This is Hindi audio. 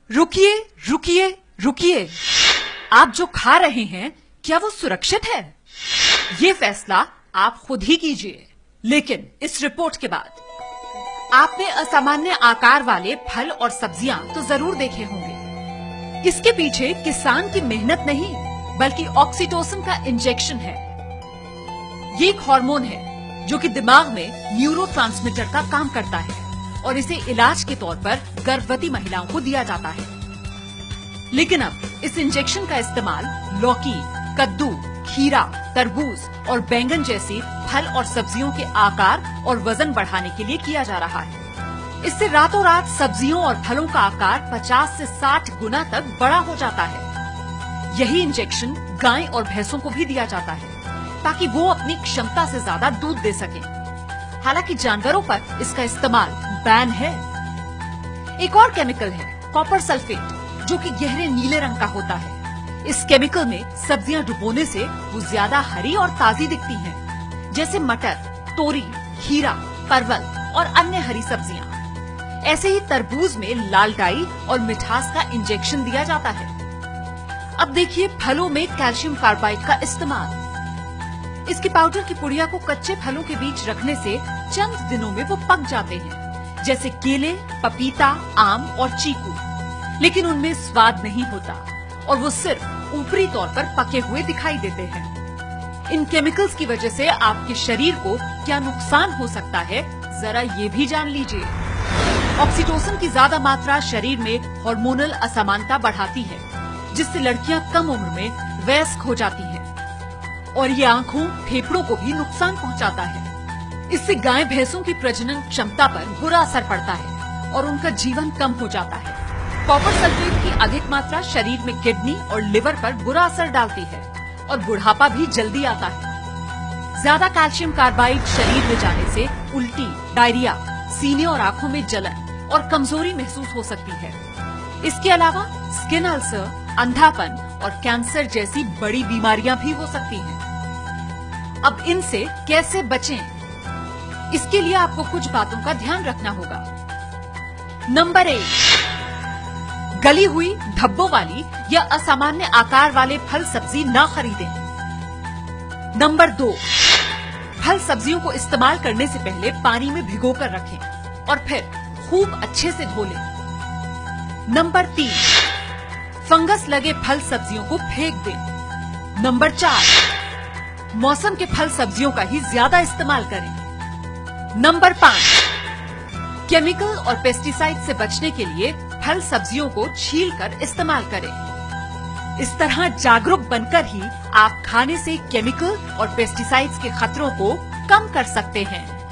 रुकिए रुकिए रुकिए, आप जो खा रहे हैं क्या वो सुरक्षित है? ये फैसला आप खुद ही कीजिए। लेकिन इस रिपोर्ट के बाद आपने असामान्य आकार वाले फल और सब्जियां तो जरूर देखे होंगे। इसके पीछे किसान की मेहनत नहीं बल्कि ऑक्सीटोसिन का इंजेक्शन है। ये एक हार्मोन है जो कि दिमाग में न्यूरोट्रांसमीटर का काम करता है और इसे इलाज के तौर पर गर्भवती महिलाओं को दिया जाता है। लेकिन अब इस इंजेक्शन का इस्तेमाल लौकी, कद्दू, खीरा, तरबूज और बैंगन जैसे फल और सब्जियों के आकार और वजन बढ़ाने के लिए किया जा रहा है। इससे रातों रात सब्जियों और फलों का आकार 50 से 60 गुना तक बड़ा हो जाता है। यही इंजेक्शन गाय और भैंसों को भी दिया जाता है ताकि वो अपनी क्षमता से ज्यादा दूध दे सके। हालांकि जानवरों पर इसका इस्तेमाल बैन है। एक और केमिकल है कॉपर सल्फेट, जो कि गहरे नीले रंग का होता है। इस केमिकल में सब्जियां डुबोने से वो ज्यादा हरी और ताजी दिखती हैं, जैसे मटर, तोरी, खीरा, परवल और अन्य हरी सब्जियां। ऐसे ही तरबूज में लाल डाई और मिठास का इंजेक्शन दिया जाता है। अब देखिए फलों में कैल्शियम कार्बाइड का इस्तेमाल। इसके पाउडर की पुड़िया को कच्चे फलों के बीच रखने से चंद दिनों में वो पक जाते हैं, जैसे केले, पपीता, आम और चीकू। लेकिन उनमें स्वाद नहीं होता और वो सिर्फ ऊपरी तौर पर पके हुए दिखाई देते हैं। इन केमिकल्स की वजह से आपके शरीर को क्या नुकसान हो सकता है, जरा ये भी जान लीजिए। ऑक्सीटोसिन की ज्यादा मात्रा शरीर में हार्मोनल असमानता बढ़ाती है, जिससे लड़कियां कम उम्र में वयस्क हो जाती हैं और ये आंखों, फेफड़ों को भी नुकसान पहुंचाता है। इससे गाय भैंसों की प्रजनन क्षमता पर बुरा असर पड़ता है और उनका जीवन कम हो जाता है। कॉपर सल्फेट की अधिक मात्रा शरीर में किडनी और लिवर पर बुरा असर डालती है और बुढ़ापा भी जल्दी आता है। ज्यादा कैल्शियम कार्बाइड शरीर में जाने से उल्टी, डायरिया, सीने और आंखों में जलन और कमजोरी महसूस हो सकती है। इसके अलावा स्किन अल्सर, अंधापन और कैंसर जैसी बड़ी बीमारियां भी हो सकती हैं। अब इनसे कैसे बचें? इसके लिए आपको कुछ बातों का ध्यान रखना होगा। नंबर 1, गली हुई, धब्बों वाली या असामान्य आकार वाले फल सब्जी न खरीदें। नंबर 2, फल सब्जियों को इस्तेमाल करने से पहले पानी में भिगोकर रखें और फिर खूब अच्छे से धो लें। नंबर 3, फंगस लगे फल सब्जियों को फेंक दें। नंबर 4, मौसम के फल सब्जियों का ही ज्यादा इस्तेमाल करें। नंबर 5, केमिकल और पेस्टिसाइड से बचने के लिए फल सब्जियों को छीलकर इस्तेमाल करें। इस तरह जागरूक बनकर ही आप खाने से केमिकल और पेस्टिसाइड्स के खतरों को कम कर सकते हैं।